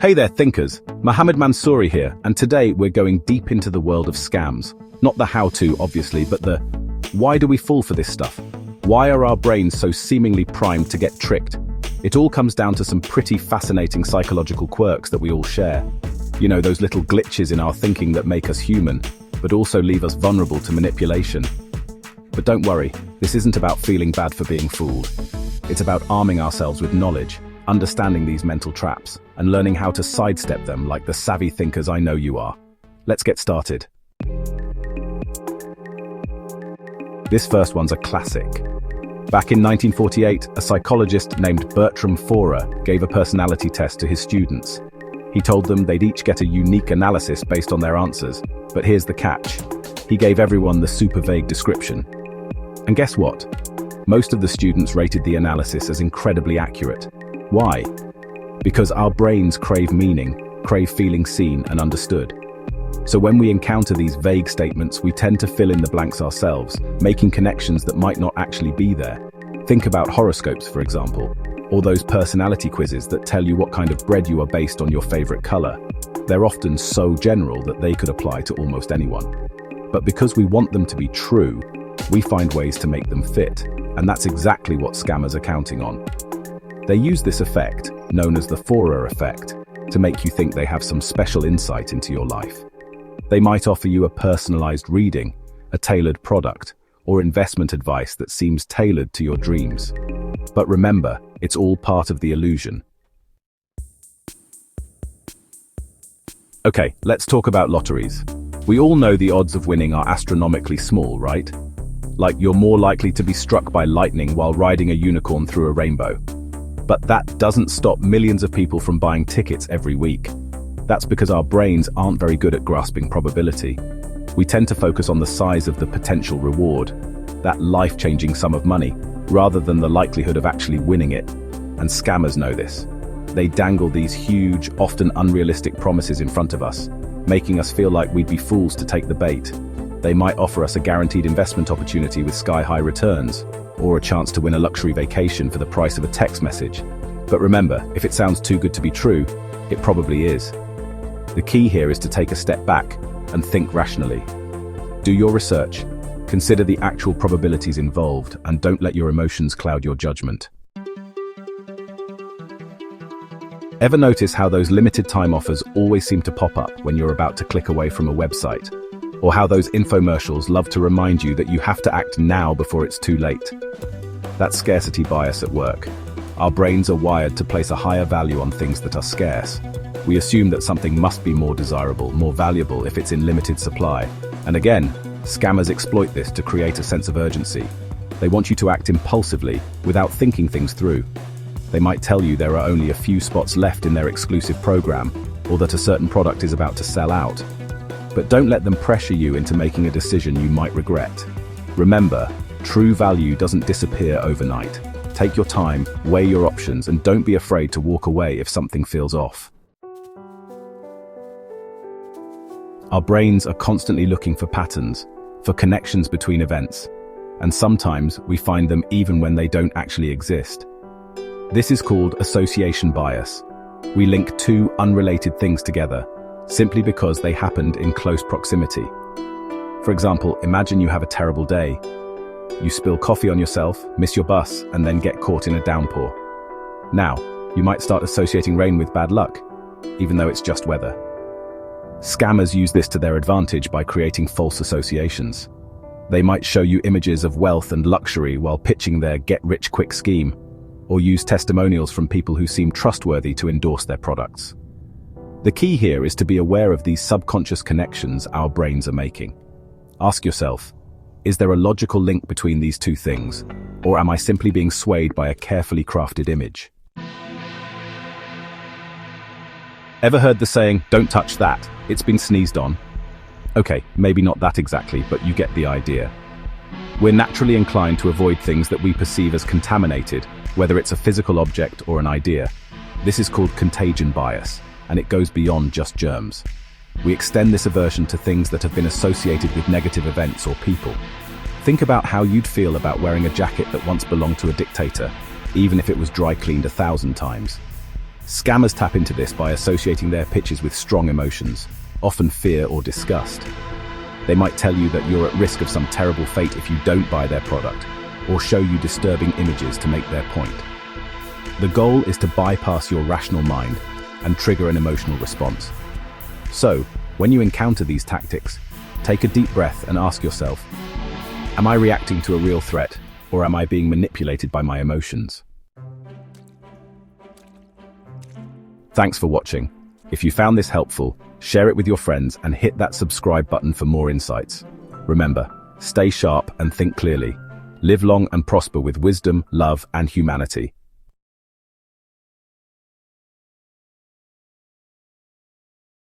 Hey there, thinkers. Mohammed Mansouri here, and today we're going deep into the world of scams. Not the how-to, obviously, but the why do we fall for this stuff? Why are our brains so seemingly primed to get tricked? It all comes down to some pretty fascinating psychological quirks that we all share. You know, those little glitches in our thinking that make us human, but also leave us vulnerable to manipulation. But don't worry, this isn't about feeling bad for being fooled. It's about arming ourselves with knowledge, understanding these mental traps, and learning how to sidestep them like the savvy thinkers I know you are. Let's get started. This first one's a classic. Back in 1948, a psychologist named Bertram Forer gave a personality test to his students. He told them they'd each get a unique analysis based on their answers, but here's the catch. He gave everyone the super vague description. And guess what? Most of the students rated the analysis as incredibly accurate. Why? Because our brains crave meaning, crave feeling seen and understood. So when we encounter these vague statements, we tend to fill in the blanks ourselves, making connections that might not actually be there. Think about horoscopes, for example, or those personality quizzes that tell you what kind of bread you are based on your favorite color. They're often so general that they could apply to almost anyone. But because we want them to be true, we find ways to make them fit, and that's exactly what scammers are counting on. They use this effect, known as the Forer effect, to make you think they have some special insight into your life. They might offer you a personalized reading, a tailored product, or investment advice that seems tailored to your dreams. But remember, it's all part of the illusion. Okay, let's talk about lotteries. We all know the odds of winning are astronomically small, right? Like you're more likely to be struck by lightning while riding a unicorn through a rainbow. But that doesn't stop millions of people from buying tickets every week. That's because our brains aren't very good at grasping probability. We tend to focus on the size of the potential reward, that life-changing sum of money, rather than the likelihood of actually winning it. And scammers know this. They dangle these huge, often unrealistic promises in front of us, making us feel like we'd be fools to take the bait. They might offer us a guaranteed investment opportunity with sky-high returns, or a chance to win a luxury vacation for the price of a text message. But remember, if it sounds too good to be true, it probably is. The key here is to take a step back and think rationally. Do your research, consider the actual probabilities involved, and don't let your emotions cloud your judgment. Ever notice how those limited time offers always seem to pop up when you're about to click away from a website? Or how those infomercials love to remind you that you have to act now before it's too late? That's scarcity bias at work. Our brains are wired to place a higher value on things that are scarce. We assume that something must be more desirable, more valuable if it's in limited supply. And again, scammers exploit this to create a sense of urgency. They want you to act impulsively, without thinking things through. They might tell you there are only a few spots left in their exclusive program, or that a certain product is about to sell out. But don't let them pressure you into making a decision you might regret. Remember, true value doesn't disappear overnight. Take your time, weigh your options, and don't be afraid to walk away if something feels off. Our brains are constantly looking for patterns, for connections between events, and sometimes we find them even when they don't actually exist. This is called association bias. We link two unrelated things together, simply because they happened in close proximity. For example, imagine you have a terrible day. You spill coffee on yourself, miss your bus, and then get caught in a downpour. Now, you might start associating rain with bad luck, even though it's just weather. Scammers use this to their advantage by creating false associations. They might show you images of wealth and luxury while pitching their get-rich-quick scheme, or use testimonials from people who seem trustworthy to endorse their products. The key here is to be aware of these subconscious connections our brains are making. Ask yourself, is there a logical link between these two things, or am I simply being swayed by a carefully crafted image? Ever heard the saying, "Don't touch that, it's been sneezed on"? Okay, maybe not that exactly, but you get the idea. We're naturally inclined to avoid things that we perceive as contaminated, whether it's a physical object or an idea. This is called contagion bias, and it goes beyond just germs. We extend this aversion to things that have been associated with negative events or people. Think about how you'd feel about wearing a jacket that once belonged to a dictator, even if it was dry cleaned 1,000 times. Scammers tap into this by associating their pitches with strong emotions, often fear or disgust. They might tell you that you're at risk of some terrible fate if you don't buy their product, or show you disturbing images to make their point. The goal is to bypass your rational mind and trigger an emotional response. So, when you encounter these tactics, take a deep breath and ask yourself, am I reacting to a real threat, or am I being manipulated by my emotions? Thanks for watching. If you found this helpful, share it with your friends and hit that subscribe button for more insights. Remember, stay sharp and think clearly. Live long and prosper with wisdom, love, and humanity.